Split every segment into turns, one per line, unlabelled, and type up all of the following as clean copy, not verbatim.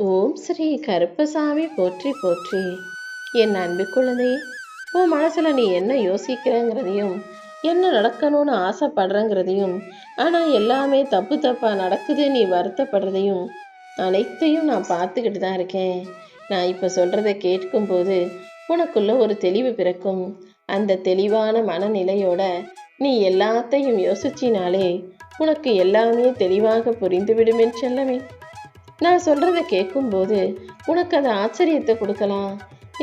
ஓம் ஸ்ரீ கருப்பசாமி போற்றி போற்றி. என் அன்பு குழந்தையே, உன் மனசுல நீ என்ன யோசிக்கிறங்கிறதையும் என்ன நடக்கணும்னு ஆசைப்படுறங்கிறதையும் ஆனால் எல்லாமே தப்பு தப்பா நடக்குது நீ வருத்தப்படுறதையும் அனைத்தையும் நான் பார்த்துக்கிட்டு தான் இருக்கேன். நான் இப்போ சொல்றதை கேட்கும்போது உனக்குள்ள ஒரு தெளிவு பிறக்கும். அந்த தெளிவான மனநிலையோட நீ எல்லாத்தையும் யோசிச்சினாலே உனக்கு எல்லாமே தெளிவாக புரிந்துவிடும் என் செல்லமே. நான் சொல்கிறத கேட்கும்போது உனக்கு அது ஆச்சரியத்தை கொடுக்கலாம்,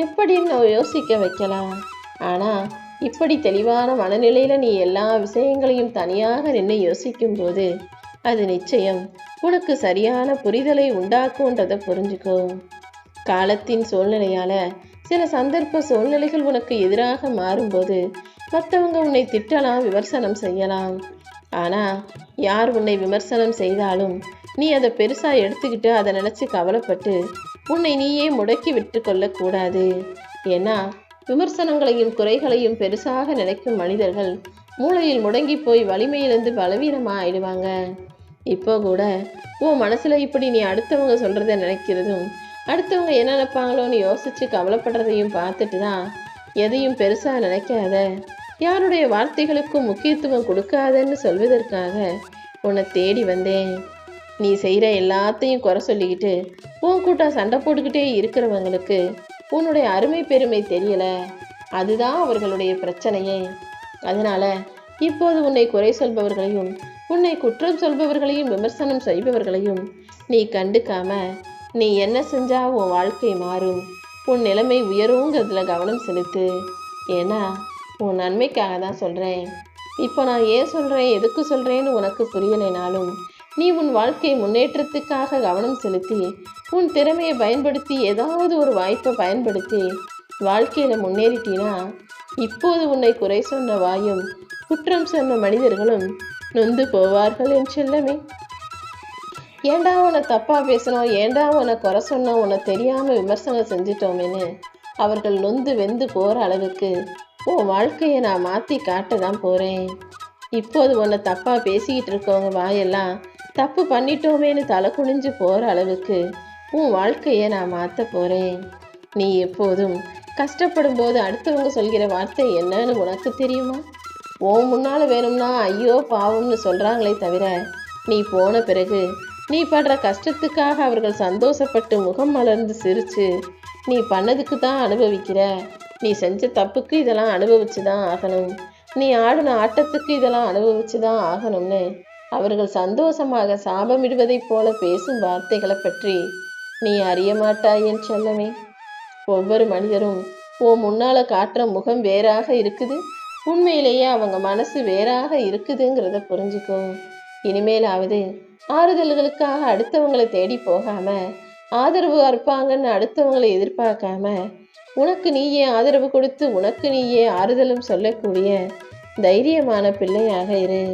எப்படின்னு யோசிக்க வைக்கலாம். ஆனால் இப்படி தெளிவான மனநிலையில் நீ எல்லா விஷயங்களையும் தனியாக நின்று யோசிக்கும்போது அது நிச்சயம் உனக்கு சரியான புரிதலை உண்டாக்குன்றதை புரிஞ்சுக்கோ. காலத்தின் சூழ்நிலையால் சில சந்தர்ப்ப சூழ்நிலைகள் உனக்கு எதிராக மாறும்போது மற்றவங்க உன்னை திட்டலாம், விமர்சனம் செய்யலாம். ஆனால் யார் உன்னை விமர்சனம் செய்தாலும் நீ அதை பெருசாக எடுத்துக்கிட்டு அதை நினச்சி கவலைப்பட்டு உன்னை நீயே முடக்கி விட்டு கொள்ளக்கூடாது. ஏன்னா விமர்சனங்களையும் குறைகளையும் பெருசாக நினைக்கும் மனிதர்கள் மூளையில் முடங்கி போய் வலிமையிலிருந்து பலவீனமாக ஆயிடுவாங்க. இப்போ கூட உன் மனசில் இப்படி நீ அடுத்தவங்க சொல்கிறத நினைக்கிறதும் அடுத்தவங்க என்ன நினைப்பாங்களோன்னு யோசித்து கவலைப்படுறதையும் பார்த்துட்டு தான் எதையும் பெருசாக நினைக்காத, யாருடைய வார்த்தைகளுக்கும் முக்கியத்துவம் கொடுக்காதன்னு சொல்வதற்காக உன்னை தேடி வந்தேன். நீ செய்கிற எல்லாத்தையும் குறை சொல்லிக்கிட்டு உன் கூட்டம் சண்டை போட்டுக்கிட்டே இருக்கிறவங்களுக்கு உன்னுடைய அருமை பெருமை தெரியலை, அதுதான் அவர்களுடைய பிரச்சனையே. அதனால் இப்போது உன்னை குறை சொல்பவர்களையும் உன்னை குற்றம் சொல்பவர்களையும் விமர்சனம் செய்பவர்களையும் நீ கண்டுக்காம நீ என்ன செஞ்சா உன் வாழ்க்கை மாறும், உன் நிலைமை உயருங்கிறதுல கவனம் செலுத்து. ஏன்னா உன் நன்மைக்காக தான் சொல்கிறேன். இப்போ நான் ஏன் சொல்கிறேன், எதுக்கு சொல்கிறேன்னு உனக்கு புரியலைனாலும் நீ உன் வாழ்க்கை முன்னேற்றத்துக்காக கவனம் செலுத்தி உன் திறமையை பயன்படுத்தி ஏதாவது ஒரு வாய்ப்பை பயன்படுத்தி வாழ்க்கையில் முன்னேறிட்டினா இப்போது உன்னை குறை சொன்ன வாயும் குற்றம் சொன்ன மனிதர்களும் நொந்து போவார்கள் என் செல்லமே. ஏண்டா உன்னை தப்பாக பேசணும், ஏண்டா உன்னை குறை சொன்னோம், உன்னை தெரியாமல் விமர்சனம் செஞ்சிட்டோமேன்னு அவர்கள் நொந்து வெந்து போகிற அளவுக்கு உன் வாழ்க்கையை நான் மாற்றி காட்ட தான் போகிறேன். இப்போது உன்னை தப்பாக பேசிக்கிட்டு இருக்கவங்க வாயெல்லாம் தப்பு பண்ணிட்டோமேன்னு தலை குனிஞ்சு போகிற அளவுக்கு உன் வாழ்க்கையை நான் மாற்ற போகிறேன். நீ எப்போதும் கஷ்டப்படும் போது அடுத்தவங்க சொல்கிற வார்த்தை என்னன்னு உனக்கு தெரியுமா? உன் முன்னால் வேணும்னா ஐயோ பாவம்னு சொல்கிறாங்களே தவிர நீ போன பிறகு நீ படுற கஷ்டத்துக்காக அவர்கள் சந்தோஷப்பட்டு முகம் மலர்ந்து சிரித்து நீ பண்ணதுக்கு தான் அனுபவிக்கிற, நீ செஞ்ச தப்புக்கு இதெல்லாம் அனுபவிச்சு தான் ஆகணும், நீ ஆடின ஆட்டத்துக்கு இதெல்லாம் அனுபவிச்சு தான் ஆகணும்னு அவர்கள் சந்தோஷமாக சாபமிடுவதைப் போல பேசும் வார்த்தைகளை பற்றி நீ அறிய மாட்டாய் என் செல்லமே. ஒவ்வொரு மனிதரும் உன் முன்னால் காட்டுற முகம் வேறாக இருக்குது, உண்மையிலேயே அவங்க மனசு வேறாக இருக்குதுங்கிறத புரிஞ்சுக்கோ. இனிமேலாவது ஆறுதல்களுக்காக அடுத்தவங்களை தேடி போகாம, ஆதரவு அறுப்பாங்கன்னு அடுத்தவங்களை எதிர்பார்க்காம உனக்கு நீயே ஆதரவு கொடுத்து உனக்கு நீயே ஆறுதலும் சொல்லக்கூடிய தைரியமான பிள்ளையாக இரு.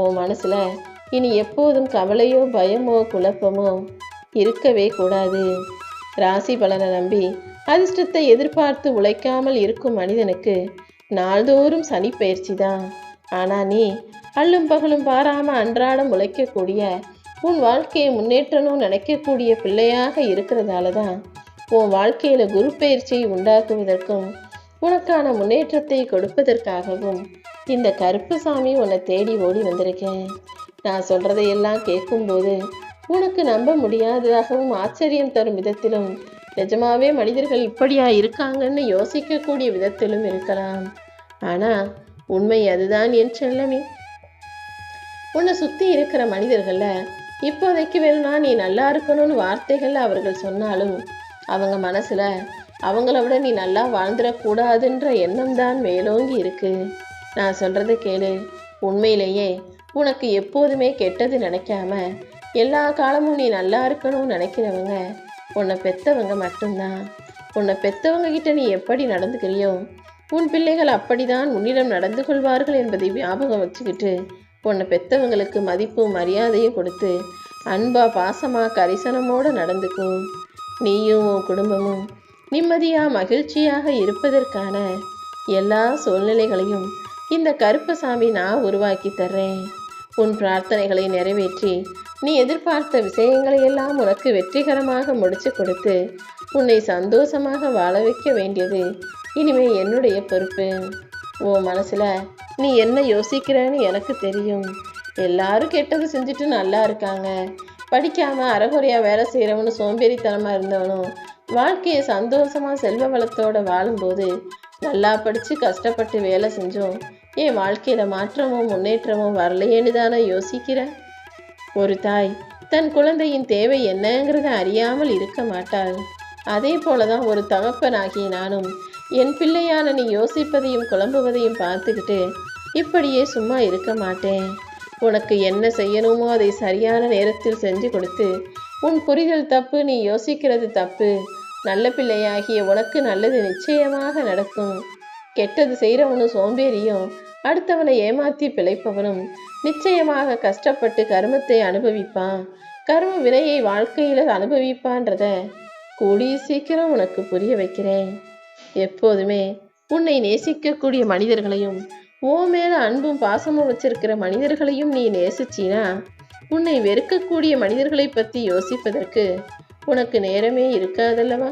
உன் மனசுல இனி எப்போதும் கவலையோ பயமோ குழப்பமோ இருக்கவே கூடாது. ராசி பலனை நம்பி அதிர்ஷ்டத்தை எதிர்பார்த்து உழைக்காமல் இருக்கும் மனிதனுக்கு நாள்தோறும் சனி பயிற்சி தான். ஆனால் நீ அல்லும் பகலும் பாராமல் அன்றாடம் உழைக்கக்கூடிய உன் வாழ்க்கையை முன்னேற்றணும்னு நினைக்கக்கூடிய பிள்ளையாக இருக்கிறதால தான் உன் வாழ்க்கையில் குரு பயிற்சியை உண்டாக்குவதற்கும் உனக்கான முன்னேற்றத்தை கொடுப்பதற்காகவும் இந்த கருப்பசாமி உன்னை தேடி ஓடி வந்திருக்கேன். நான் சொல்கிறதையெல்லாம் கேட்கும்போது உனக்கு நம்ப முடியாததாகவும் ஆச்சரியம் தரும் விதத்திலும், நிஜமாவே மனிதர்கள் இப்படியா இருக்காங்கன்னு யோசிக்கக்கூடிய விதத்திலும் இருக்கலாம். ஆனால் உண்மை அதுதான் என் செல்லமே. உன்னை சுற்றி இருக்கிற மனிதர்களில் இப்போதைக்கு வேணும்னா நீ நல்லா இருக்கணும்னு வார்த்தைகள் அவர்கள் சொன்னாலும் அவங்க மனசில் அவங்கள விட நீ நல்லா வாழ்ந்துடக்கூடாதுன்ற எண்ணம் தான் மேலோங்கி இருக்கு. நான் சொல்கிறத கேளு. உண்மையிலேயே உனக்கு எப்போதுமே கெட்டது நினைக்காம எல்லா காலமும் நீ நல்லா இருக்கணும்னு நினைக்கிறவங்க உன்னை பெற்றவங்க மட்டும்தான். உன்னை பெற்றவங்க கிட்ட நீ எப்படி நடந்துக்கிறியோ உன் பிள்ளைகள் அப்படிதான் உன்னிடம் நடந்து கொள்வார்கள் என்பதை ஞாபகம் வச்சுக்கிட்டு உன்னை பெற்றவங்களுக்கு மதிப்பும் மரியாதையும் கொடுத்து அன்பா பாசமா கரிசனமோடு நடந்துக்கும். நீயும் உன் குடும்பமும் நிம்மதியா மகிழ்ச்சியாக இருப்பதற்கான எல்லா சூழ்நிலைகளையும் இந்த கருப்பசாமி நான் உருவாக்கி தர்றேன். உன் பிரார்த்தனைகளை நிறைவேற்றி நீ எதிர்பார்த்த விஷயங்களை எல்லாம் உனக்கு வெற்றிகரமாக முடிச்சு கொடுத்து உன்னை சந்தோஷமாக வாழ வைக்க வேண்டியது இனிமே என்னுடைய பொறுப்பு. உன் மனசுல நீ என்ன யோசிக்கிறன்னு எனக்கு தெரியும். எல்லாரும் கெட்டது செஞ்சுட்டு நல்லா இருக்காங்க. படிக்காம அறகுறையா வேலை செய்கிறவனு சோம்பேறித்தனமா இருந்தவனும் வாழ்க்கையை சந்தோஷமா செல்வ வளத்தோட வாழும்போது நல்லா படிச்சு கஷ்டப்பட்டு வேலை செஞ்சோம் என் வாழ்க்கையில மாற்றமும் முன்னேற்றமும் வரலையேன்னு தானே யோசிக்கிற? ஒரு தாய் தன் குழந்தையின் தேவை என்னங்கிறத அறியாமல் இருக்க மாட்டாள். அதே போலதான் ஒரு தகப்பனாகிய நானும் என் பிள்ளையான நீ யோசிப்பதையும் குழம்புவதையும் பார்த்துக்கிட்டு இப்படியே சும்மா இருக்க மாட்டேன். உனக்கு என்ன செய்யணுமோ அதை சரியான நேரத்தில் செஞ்சு கொடுத்து உன் புரிதல் தப்பு, நீ யோசிக்கிறது தப்பு. நல்ல பிள்ளையாகிய உனக்கு நல்லது நிச்சயமாக நடக்கும். கெட்டது செய்கிறவனும் சோம்பேறியும் அடுத்தவனை ஏமாற்றி பிழைப்பவனும் நிச்சயமாக கஷ்டப்பட்டு கர்மத்தை அனுபவிப்பான். கர்ம வினையை வாழ்க்கையில் அனுபவிப்பான்றத கூடிய சீக்கிரம் உனக்கு புரிய வைக்கிறேன். எப்போதுமே உன்னை நேசிக்கக்கூடிய மனிதர்களையும் ஓ மேல அன்பும் பாசமும் வச்சிருக்கிற மனிதர்களையும் நீ நேசிச்சினா உன்னை வெறுக்கக்கூடிய மனிதர்களை பற்றி யோசிப்பதற்கு உனக்கு நேரமே இருக்காதல்லவா?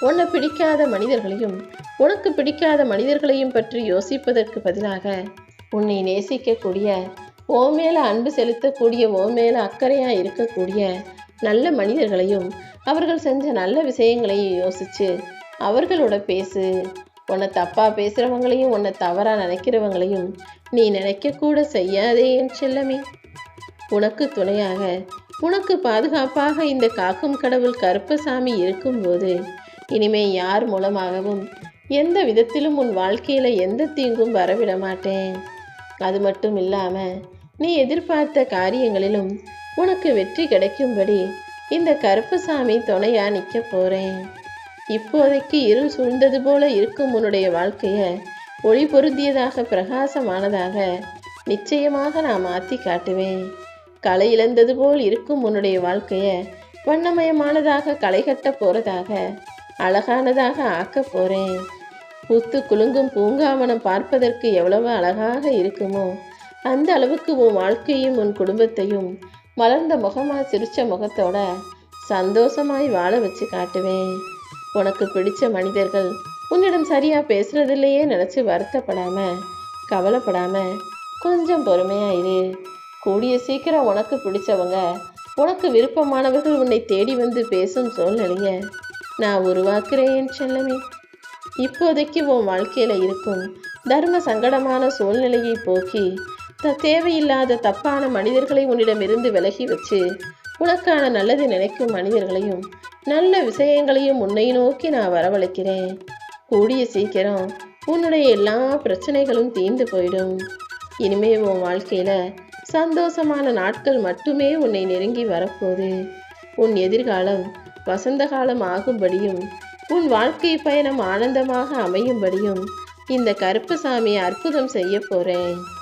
உன்னை பிடிக்காத மனிதர்களையும் உனக்கு பிடிக்காத மனிதர்களையும் பற்றி யோசிப்பதற்கு பதிலாக உன்னை நேசிக்கக்கூடிய ஓ மேல அன்பு செலுத்தக்கூடிய ஓ மேல அக்கறையா இருக்கக்கூடிய நல்ல மனிதர்களையும் அவர்கள் செஞ்ச நல்ல விஷயங்களையும் யோசிச்சு அவர்களோட பேசு. உன்னை தப்பா பேசுறவங்களையும் உன்னை தவறா நினைக்கிறவங்களையும் நீ நினைக்க கூட செய்யாதே என் செல்லமே. உனக்கு துணையாக உனக்கு பாதுகாப்பாக இந்த காக்கும் கடவுள் கருப்பசாமி இருக்கும்போது இனிமே யார் மூலமாகவும் எந்த விதத்திலும் உன் வாழ்க்கையில எந்த தீங்கும் வரவிட மாட்டேன். அது மட்டும் இல்லாம நீ எதிர்பார்த்த காரியங்களிலும் உனக்கு வெற்றி கிடைக்கும்படி இந்த கருப்பசாமி துணையா நிற்க போறேன். இப்போதைக்கு இருள் சூழ்ந்தது போல இருக்கும் உன்னுடைய வாழ்க்கைய ஒளி பொருந்தியதாக பிரகாசமானதாக நிச்சயமாக நான் மாற்றி காட்டுவேன். களை இழந்தது போல் இருக்கும் உன்னுடைய வாழ்க்கைய வண்ணமயமானதாக களை கட்ட போறதாக அழகானதாக ஆக்க போறேன். பூத்து குலுங்கும் பூங்காவனம் பார்ப்பதற்கு எவ்வளவு அழகாக இருக்குமோ அந்த அளவுக்கு உன் வாழ்க்கையும் உன் குடும்பத்தையும் மலர்ந்த முகமா சிரிச்ச முகத்தோட சந்தோஷமாய் வாழ வச்சு காட்டுவேன். உனக்கு பிடிச்ச மனிதர்கள் உன்னிடம் சரியா பேசுறதில்லையே நினைச்சு வருத்தப்படாம கவலைப்படாம கொஞ்சம் பொறுமையா இரு. கூடிய சீக்கிரம் உனக்கு பிடிச்சவங்க உனக்கு விருப்பமானவர்கள் உன்னை தேடி வந்து பேசும் சூழ்நிலைய நான் உருவாக்குறேன் செல்லமே. இப்போதைக்கு உன் வாழ்க்கையில இருக்கும் தர்ம சங்கடமான சூழ்நிலையை போக்கி தேவையில்லாத தப்பான மனிதர்களை உன்னிடமிருந்து விலகி வச்சு உனக்கான நல்லது நினைக்கும் மனிதர்களையும் நல்ல விஷயங்களையும் உன்னை நோக்கி நான் வரவழைக்கிறேன். கூடிய சீக்கிரம் உன்னுடைய எல்லா பிரச்சனைகளும் தீர்ந்து போயிடும். இனிமே உன் வாழ்க்கையில சந்தோஷமான நாட்கள் மட்டுமே உன்னை நெருங்கி வரப்போகுது. உன் எதிர்காலம் வசந்த காலம் ஆகும்படியும் உன் வாழ்க்கை பயணம் ஆனந்தமாக அமையும்படியும் இந்த கருப்பசாமி அற்புதம் செய்ய போறேன்.